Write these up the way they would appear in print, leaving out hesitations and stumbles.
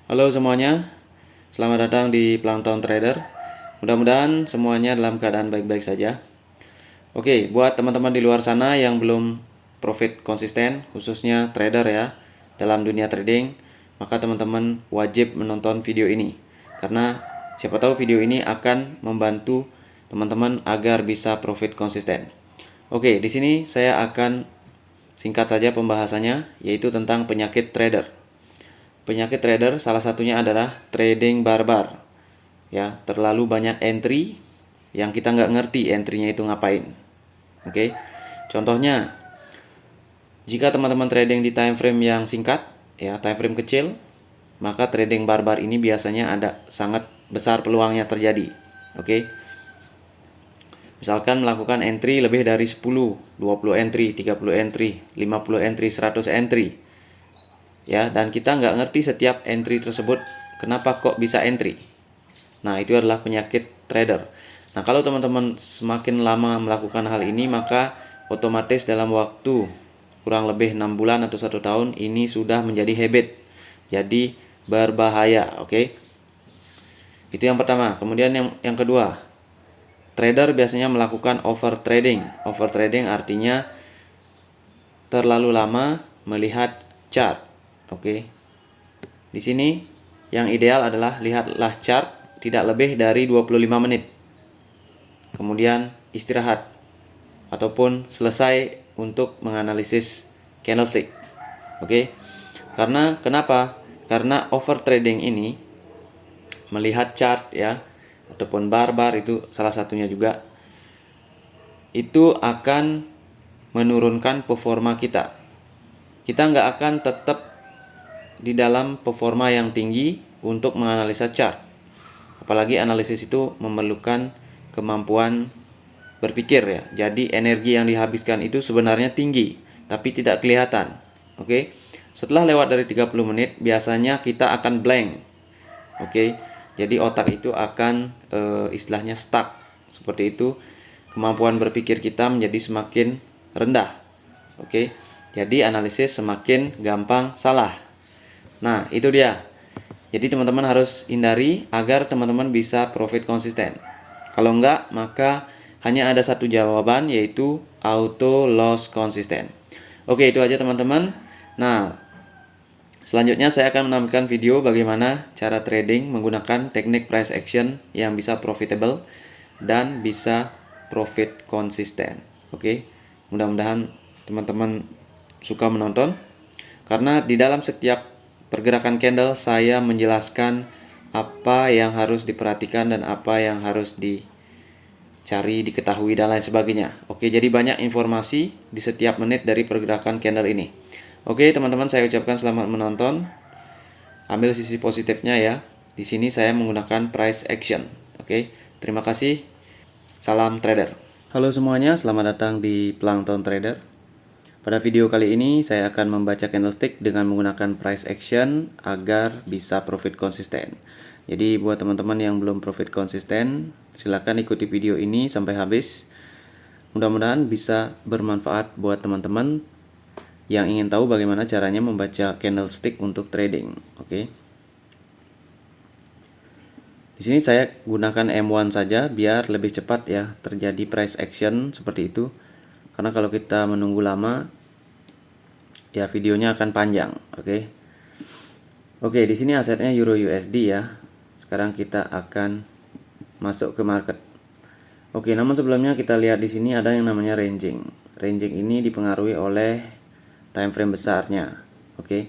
Halo semuanya, selamat datang di Plankton Trader. Mudah-mudahan semuanya dalam keadaan baik-baik saja. Oke, buat teman-teman di luar sana yang belum profit konsisten, khususnya trader ya, dalam dunia trading, maka teman-teman wajib menonton video ini. Karena siapa tahu video ini akan membantu teman-teman agar bisa profit konsisten. Oke, di sini saya akan singkat saja pembahasannya, yaitu tentang penyakit trader. Penyakit trader salah satunya adalah trading barbar. Ya, terlalu banyak entry yang kita nggak ngerti entry-nya itu ngapain. Oke. Contohnya, jika teman-teman trading di time frame yang singkat, ya, time frame kecil, maka trading barbar ini biasanya ada sangat besar peluangnya terjadi. Oke. Misalkan melakukan entry lebih dari 10, 20 entry, 30 entry, 50 entry, 100 entry. Ya, dan kita nggak ngerti setiap entry tersebut kenapa kok bisa entry. Nah, itu adalah penyakit trader. Nah, kalau teman-teman semakin lama melakukan hal ini, maka otomatis dalam waktu kurang lebih 6 bulan atau 1 tahun ini sudah menjadi habit, jadi berbahaya. Oke, itu yang pertama. Kemudian yang kedua, trader biasanya melakukan overtrading. Overtrading artinya terlalu lama melihat chart. Oke. Di sini yang ideal adalah lihatlah chart tidak lebih dari 25 menit. Kemudian istirahat ataupun selesai untuk menganalisis candlestick. Oke. Karena kenapa? Karena overtrading ini melihat chart ya ataupun bar itu salah satunya juga, itu akan menurunkan performa kita. Kita nggak akan tetap di dalam performa yang tinggi untuk menganalisa chart. Apalagi analisis itu memerlukan kemampuan berpikir ya. Jadi energi yang dihabiskan itu sebenarnya tinggi, tapi tidak kelihatan. Oke. Setelah lewat dari 30 menit, biasanya kita akan blank. Oke. Jadi otak itu akan istilahnya stuck. Seperti itu. Kemampuan berpikir kita menjadi semakin rendah. Oke. Jadi analisis semakin gampang salah. Nah, itu dia. Jadi teman-teman harus hindari agar teman-teman bisa profit konsisten. Kalau enggak, maka hanya ada satu jawaban, yaitu auto loss konsisten. Oke, itu aja teman-teman. Nah, selanjutnya saya akan menampilkan video bagaimana cara trading menggunakan teknik price action yang bisa profitable dan bisa profit konsisten. Oke, mudah-mudahan teman-teman suka menonton, karena di dalam setiap pergerakan candle saya menjelaskan apa yang harus diperhatikan dan apa yang harus dicari, diketahui dan lain sebagainya. Oke, jadi banyak informasi di setiap menit dari pergerakan candle ini. Oke, teman-teman, saya ucapkan selamat menonton. Ambil sisi positifnya ya. Di sini saya menggunakan price action. Oke, terima kasih. Salam trader. Halo semuanya, selamat datang di Plankton Trader. Pada video kali ini saya akan membaca candlestick dengan menggunakan price action agar bisa profit konsisten. Jadi buat teman-teman yang belum profit konsisten, silakan ikuti video ini sampai habis. Mudah-mudahan bisa bermanfaat buat teman-teman yang ingin tahu bagaimana caranya membaca candlestick untuk trading. Oke. Di sini saya gunakan M1 saja biar lebih cepat ya terjadi price action seperti itu. Karena kalau kita menunggu lama, ya videonya akan panjang. Oke, di sini asetnya Euro USD ya. Sekarang kita akan masuk ke market. Oke, namun sebelumnya kita lihat di sini ada yang namanya ranging. Ranging ini dipengaruhi oleh time frame besarnya. Oke.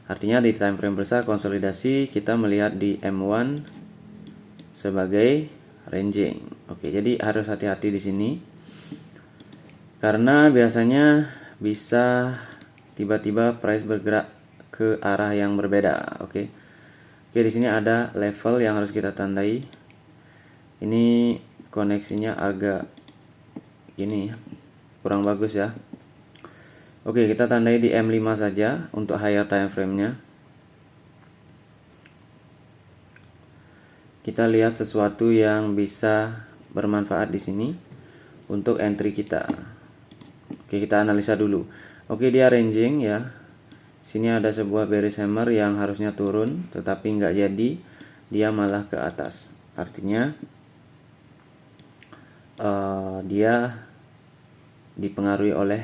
Artinya di time frame besar konsolidasi kita melihat di M1 sebagai ranging. Oke, jadi harus hati-hati di sini. Karena biasanya bisa tiba-tiba price bergerak ke arah yang berbeda. Oke, di sini ada level yang harus kita tandai. Ini koneksinya agak gini, kurang bagus ya. Oke, kita tandai di M5 saja untuk higher time frame-nya. Kita lihat sesuatu yang bisa bermanfaat di sini untuk entry kita. Oke, kita analisa dulu. Oke, dia ranging ya. Sini ada sebuah bearish hammer yang harusnya turun, tetapi nggak jadi, dia malah ke atas. Artinya dia dipengaruhi oleh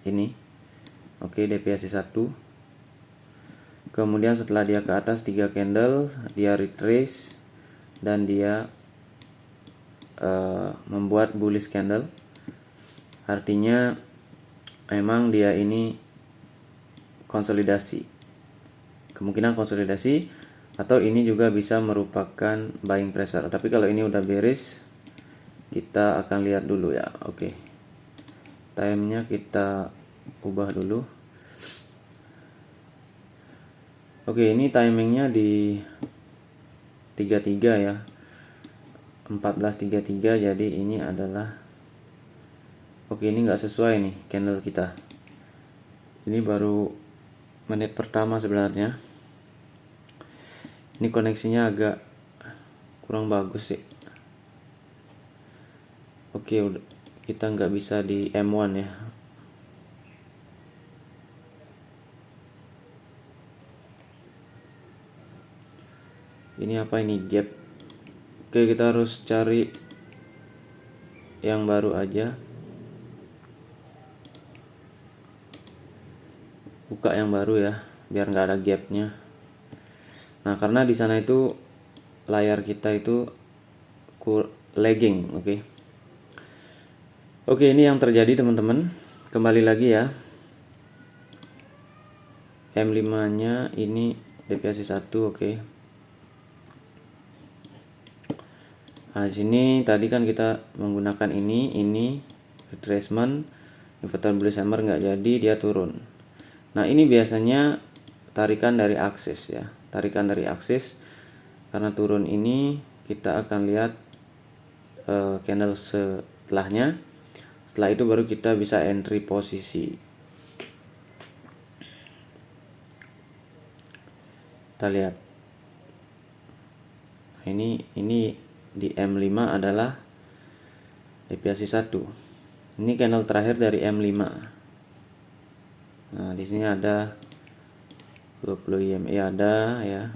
ini. Oke, deviasi 1. Kemudian setelah dia ke atas 3 candle, dia retrace dan dia membuat bullish candle. Artinya memang dia ini konsolidasi. Kemungkinan konsolidasi atau ini juga bisa merupakan buying pressure. Tapi kalau ini udah bearish, kita akan lihat dulu ya. Oke. Time-nya kita ubah dulu. Oke, ini timingnya di 33 ya. 14.33, jadi ini adalah ini nggak sesuai nih candle kita. Ini baru menit pertama sebenarnya. Ini koneksinya agak kurang bagus sih. Oke, kita nggak bisa di M1 ya. Ini apa ini, gap? Oke, kita harus cari yang baru aja. Buka yang baru ya, biar nggak ada gapnya. Nah, karena di sana itu layar kita itu lagging, oke. Oke, ini yang terjadi teman-teman. Kembali lagi ya. M5-nya ini deviasi 1, oke. Nah, di sini tadi kan kita menggunakan ini retracement, inverted bullish hammer nggak jadi, dia turun. Nah, ini biasanya tarikan dari aksis ya, tarikan dari aksis. Karena turun ini kita akan lihat candle setelahnya. Setelah itu baru kita bisa entry posisi. Kita lihat. Nah, ini di M5 adalah deviasi 1. Ini candle terakhir dari M5. Nah, di sini ada 20 EMA ada ya.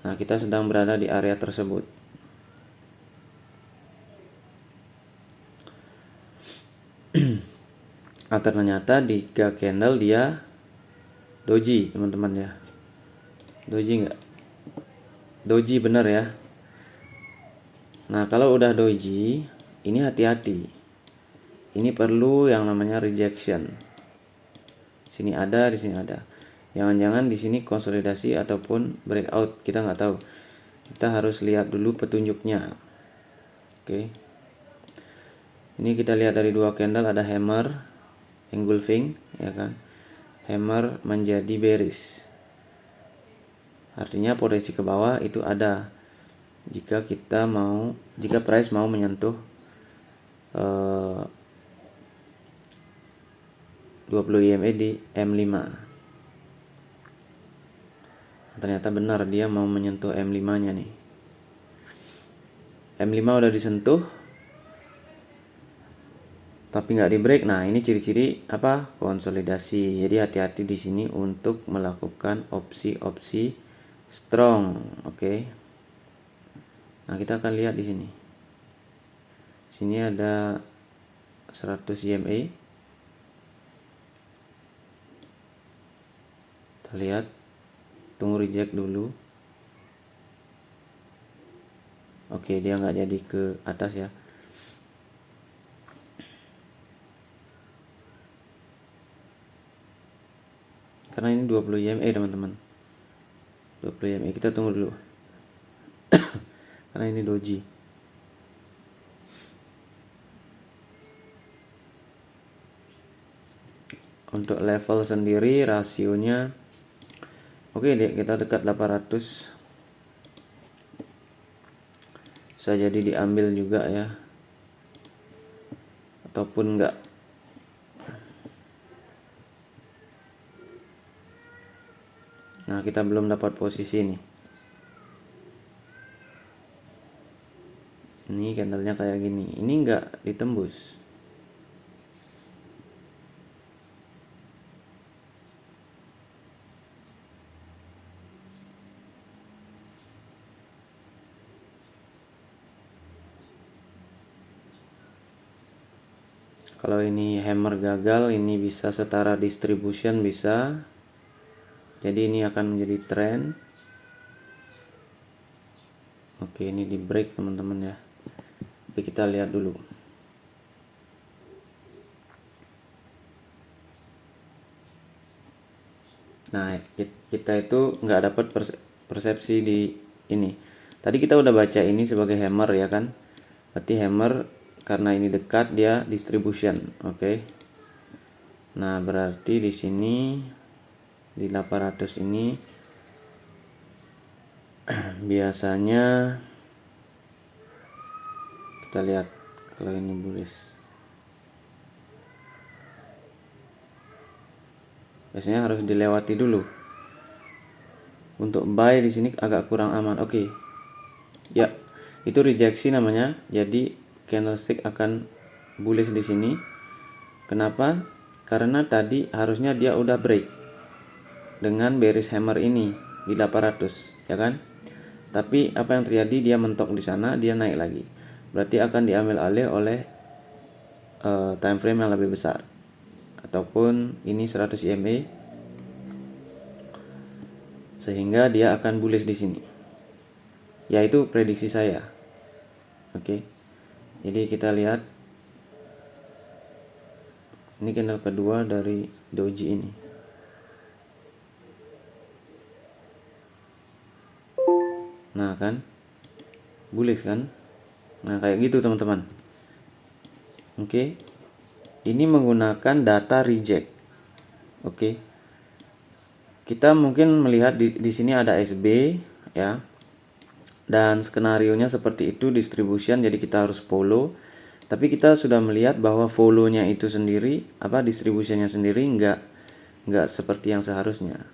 Nah, kita sedang berada di area tersebut. Nah, ternyata di 3 candle dia doji, teman-teman ya. Doji nggak? Doji bener ya. Nah, kalau udah doji, ini hati-hati. Ini perlu yang namanya rejection. Sini ada, di sini ada. Jangan-jangan di sini konsolidasi ataupun breakout, kita nggak tahu. Kita harus lihat dulu petunjuknya. Oke. Ini kita lihat dari 2 candle ada hammer, engulfing, ya kan? Hammer menjadi bearish. Artinya potensi ke bawah itu ada. Jika price mau menyentuh 20 EMA di M5. Ternyata benar dia mau menyentuh M5-nya nih. M5 udah disentuh, tapi nggak di break. Nah, ini ciri-ciri apa? Konsolidasi. Jadi hati-hati di sini untuk melakukan opsi-opsi strong, oke. Nah, kita akan lihat di sini. Sini ada 100 EMA. Kita lihat, tunggu reject dulu. Oke, dia nggak jadi ke atas ya. Karena ini 20 EMA teman-teman. 20 EMA, kita tunggu dulu. Karena ini doji. Untuk level sendiri rasionya oke deh, kita dekat 800. Bisa jadi diambil juga ya. Ataupun enggak. Nah, kita belum dapat posisi nih. Ini candlenya kayak gini. Ini enggak ditembus. Kalau ini hammer gagal, ini bisa setara distribution bisa. Jadi ini akan menjadi trend. Oke, ini di break teman-teman ya. Tapi kita lihat dulu. Nah, kita itu nggak dapat persepsi di ini. Tadi kita udah baca ini sebagai hammer ya kan. Berarti hammer karena ini dekat dia distribution. Oke. Nah, berarti di sini di 800 ini biasanya kita lihat kalau ini bullish. Biasanya harus dilewati dulu. Untuk buy di sini agak kurang aman. Oke. Ya, itu rejeksi namanya. Jadi candlestick akan bullish di sini. Kenapa? Karena tadi harusnya dia udah break dengan bearish hammer ini di 800, ya kan? Tapi apa yang terjadi, dia mentok di sana, dia naik lagi. Berarti akan diambil alih oleh time frame yang lebih besar. Ataupun ini 100 EMA, sehingga dia akan bullish di sini. Yaitu prediksi saya. Oke. Jadi kita lihat ini candle kedua dari doji ini. Nah kan, bullish kan. Nah kayak gitu teman-teman. Oke. Ini menggunakan data reject. Oke. Kita mungkin melihat di sini ada SB ya. Dan skenarionya seperti itu, distribution, jadi kita harus follow. Tapi kita sudah melihat bahwa follow-nya itu sendiri, distributionnya sendiri nggak seperti yang seharusnya.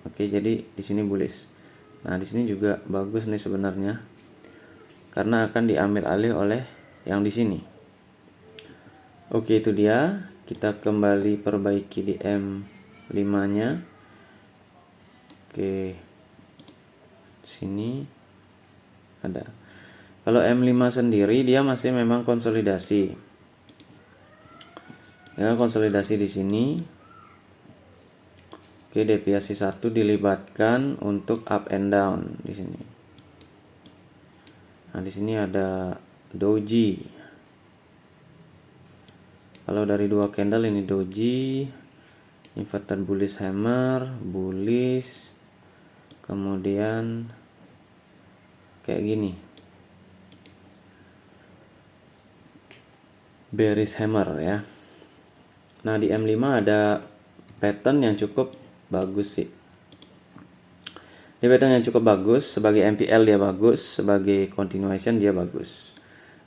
Oke, jadi di sini bullish. Nah, di sini juga bagus nih sebenarnya. Karena akan diambil alih oleh yang di sini. Oke, itu dia. Kita kembali perbaiki di M5-nya. Oke. Sini ada. Kalau M5 sendiri dia masih memang konsolidasi. Ya, konsolidasi di sini. Oke, deviasi 1 dilibatkan untuk up and down di sini. Nah, di sini ada doji. Kalau dari dua candle ini doji, inverted bullish hammer, bullish, kemudian kayak gini, bearish hammer ya. Nah, di M5 ada pattern yang cukup bagus sih. Ini pattern yang cukup bagus, sebagai MPL dia bagus, sebagai continuation dia bagus.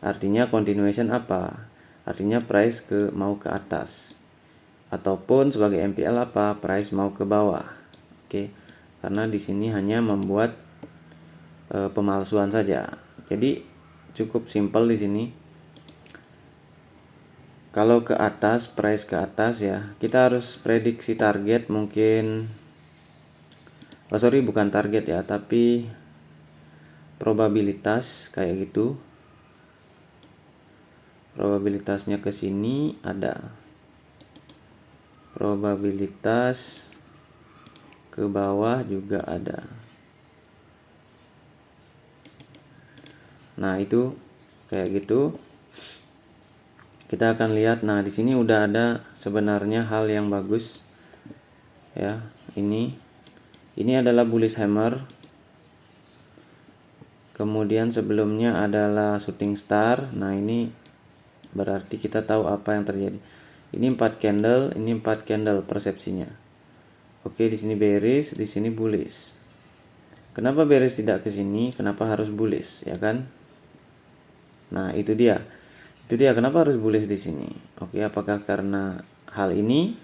Artinya continuation apa? Artinya price mau ke atas. Ataupun sebagai MPL apa? Price mau ke bawah. Oke. Karena di sini hanya membuat pemalsuan saja. Jadi cukup simpel di sini. Kalau ke atas, price ke atas ya, kita harus prediksi target mungkin. Bukan target ya, tapi probabilitas kayak gitu. Probabilitasnya ke sini ada. Probabilitas ke bawah juga ada. Nah, itu kayak gitu. Kita akan lihat. Nah, di sini udah ada sebenarnya hal yang bagus. Ya, ini adalah bullish hammer. Kemudian sebelumnya adalah shooting star. Nah, ini berarti kita tahu apa yang terjadi. Ini 4 candle, ini 4 candle persepsinya. Oke, di sini bearish, di sini bullish. Kenapa bearish tidak ke sini? Kenapa harus bullish, ya kan? Nah, itu dia. Itu dia kenapa harus bullish di sini. Oke, apakah karena hal ini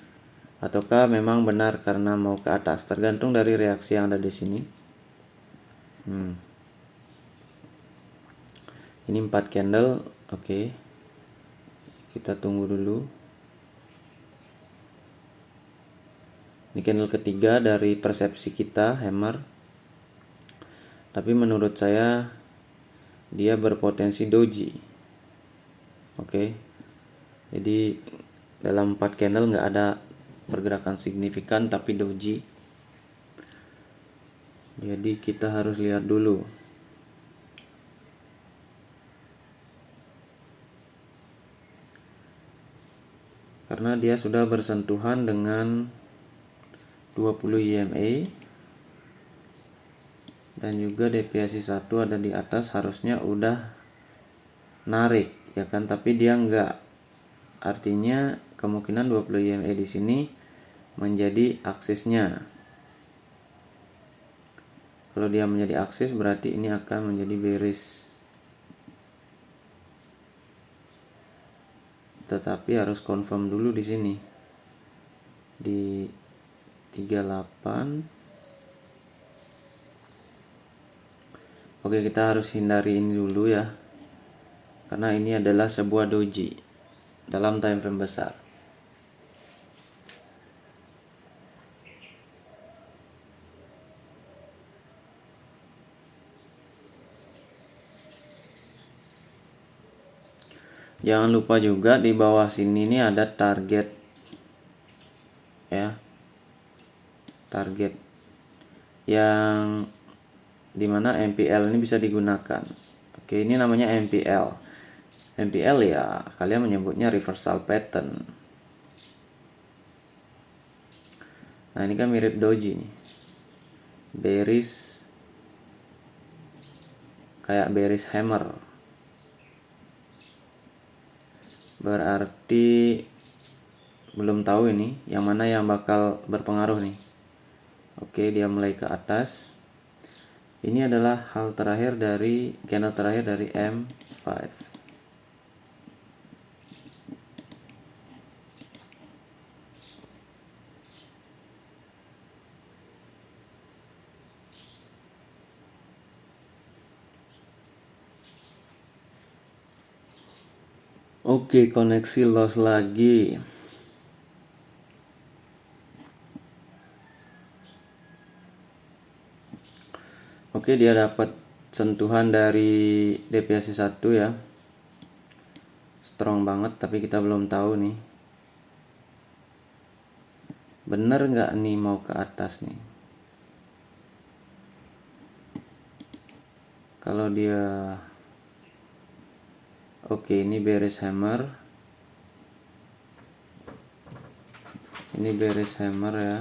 ataukah memang benar karena mau ke atas? Tergantung dari reaksi yang ada di sini. Ini 4 candle, oke. Kita tunggu dulu. Ini candle ketiga dari persepsi kita, hammer. Tapi menurut saya dia berpotensi doji. Oke. Jadi dalam 4 candle nggak ada pergerakan signifikan tapi doji. Jadi kita harus lihat dulu. Karena dia sudah bersentuhan dengan 20 EMA dan juga deviasi 1 ada di atas, harusnya udah narik ya kan, tapi dia enggak. Artinya kemungkinan 20 EMA di sini menjadi aksesnya. Kalau dia menjadi akses berarti ini akan menjadi bearish. Tetapi harus confirm dulu di sini. Di 38. Oke, kita harus hindari ini dulu ya. Karena ini adalah sebuah doji dalam time frame besar. Jangan lupa juga di bawah sini nih ada target ya. Target yang dimana MPL ini bisa digunakan. Oke, ini namanya MPL. MPL ya kalian menyebutnya reversal pattern. Nah, ini kan mirip doji nih. Bearish, kayak bearish hammer. Berarti belum tahu ini yang mana yang bakal berpengaruh nih. Oke, dia mulai ke atas. Ini adalah hal terakhir dari candle terakhir dari M5. Oke, koneksi loss lagi. Oke, dia dapat sentuhan dari deviasi 1 ya. Strong banget, tapi kita belum tahu nih. Bener nggak nih mau ke atas nih? Kalau dia oke, ini bearish hammer. Ini bearish hammer ya.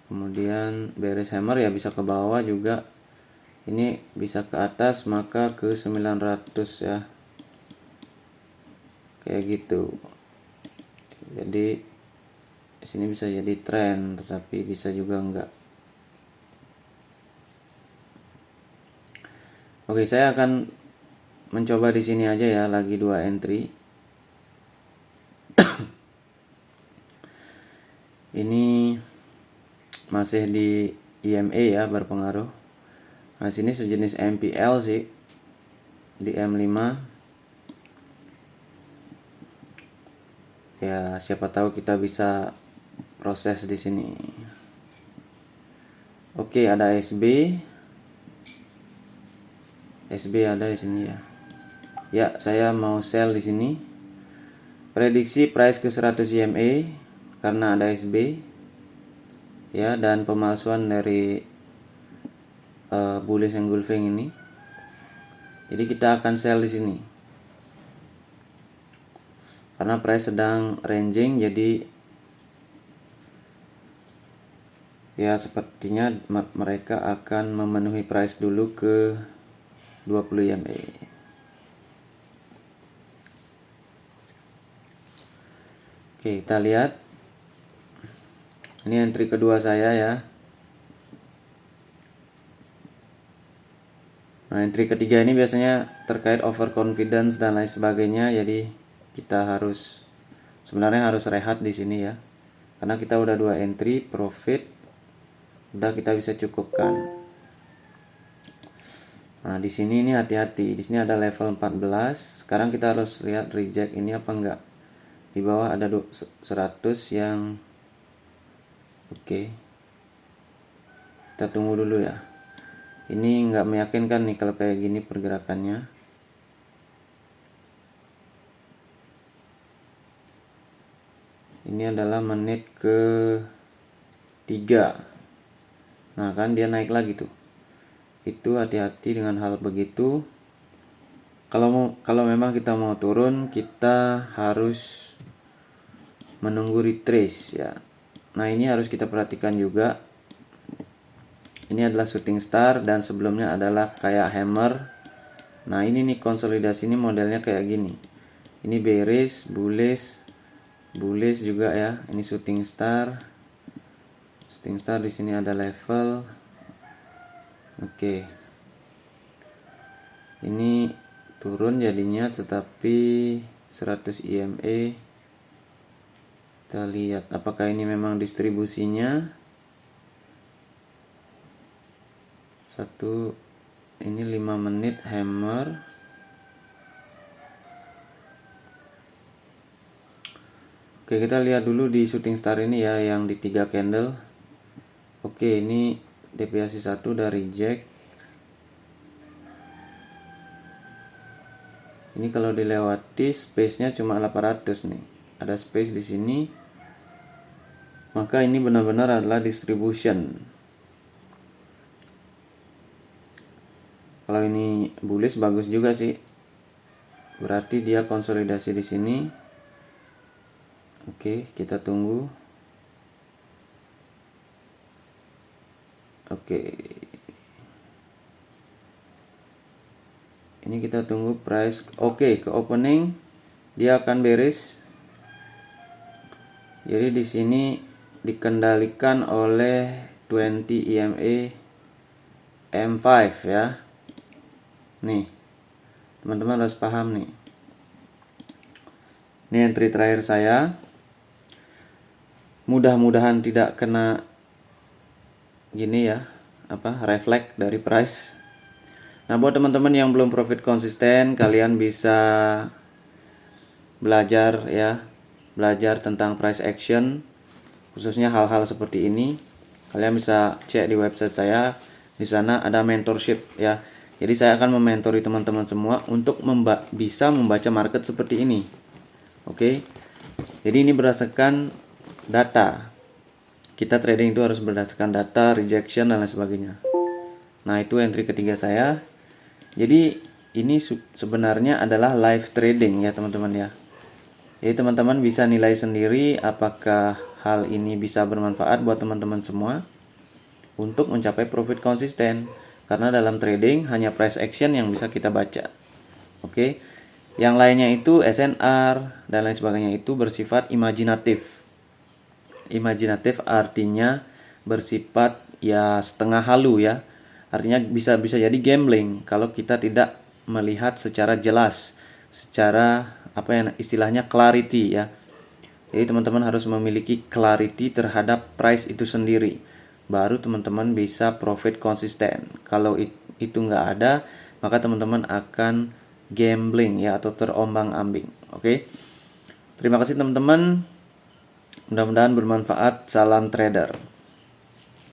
Kemudian bearish hammer ya bisa ke bawah juga. Ini bisa ke atas maka ke 900 ya. Kayak gitu. Jadi sini bisa jadi tren, tetapi bisa juga enggak. Oke, saya akan mencoba di sini aja ya, lagi 2 entry. Ini masih di EMA ya, berpengaruh. Nah, sini sejenis MPL sih di M5. Ya, siapa tahu kita bisa proses di sini. Oke, ada SB. SB ada di sini ya. Ya, saya mau sell di sini. Prediksi price ke 100 EMA karena ada SB. Ya, dan pemalsuan dari bullish engulfing ini. Jadi kita akan sell di sini. Karena price sedang ranging, jadi ya sepertinya mereka akan memenuhi price dulu ke 20 EMA. Oke, kita lihat. Ini entry kedua saya ya. Nah, entry ketiga ini biasanya terkait overconfidence dan lain sebagainya. Jadi kita sebenarnya harus rehat di sini ya. Karena kita udah 2 entry profit, udah kita bisa cukupkan. Nah, di sini ini hati-hati. Di sini ada level 14. Sekarang kita harus lihat reject ini apa enggak. Di bawah ada 100 yang oke. Kita tunggu dulu ya. Ini enggak meyakinkan nih kalau kayak gini pergerakannya. Ini adalah menit ke 3. Nah kan dia naik lagi tuh. Itu hati-hati dengan hal begitu. Kalau memang kita mau turun, kita harus menunggu retrace ya. Nah ini harus kita perhatikan juga. Ini adalah shooting star dan sebelumnya adalah kayak hammer. Nah ini nih konsolidasi ini modelnya kayak gini. Ini bearish, bullish juga ya. Ini shooting star. Shooting star di sini ada level. Oke. Ini turun jadinya, tetapi 100 EMA. Kita lihat apakah ini memang distribusinya. Ini 5 menit hammer. Oke, kita lihat dulu di shooting star ini ya, yang di 3 candle. Oke, ini deviasi 1 dari Jack. Ini kalau dilewati space-nya cuma 800 nih. Ada space di sini. Maka ini benar-benar adalah distribution. Kalau ini bullish bagus juga sih. Berarti dia konsolidasi di sini. Oke, kita tunggu. Oke. Ini kita tunggu price. Oke, ke opening dia akan bearish. Jadi di sini dikendalikan oleh 20 EMA M5 ya. Nih, teman-teman harus paham nih. Ini entry terakhir saya. Mudah-mudahan tidak kena gini ya, reflect dari price. Nah, buat teman-teman yang belum profit konsisten, kalian bisa belajar ya, belajar tentang price action, khususnya hal-hal seperti ini. Kalian bisa cek di website saya. Di sana ada mentorship ya. Jadi saya akan mementori teman-teman semua untuk bisa membaca market seperti ini. Oke. Jadi ini berdasarkan data. Kita trading itu harus berdasarkan data, rejection dan lain sebagainya. Nah, itu entry ketiga saya. Jadi ini sebenarnya adalah live trading ya teman-teman ya. Jadi teman-teman bisa nilai sendiri apakah hal ini bisa bermanfaat buat teman-teman semua untuk mencapai profit konsisten. Karena dalam trading hanya price action yang bisa kita baca. Oke. Yang lainnya itu SNR dan lain sebagainya itu bersifat imajinatif. Imajinatif artinya bersifat ya setengah halu ya. Artinya bisa jadi gambling kalau kita tidak melihat secara jelas, secara istilahnya clarity ya. Jadi teman-teman harus memiliki clarity terhadap price itu sendiri. Baru teman-teman bisa profit konsisten. Kalau itu nggak ada, maka teman-teman akan gambling ya, atau terombang-ambing. Oke. Terima kasih teman-teman. Mudah-mudahan bermanfaat. Salam trader.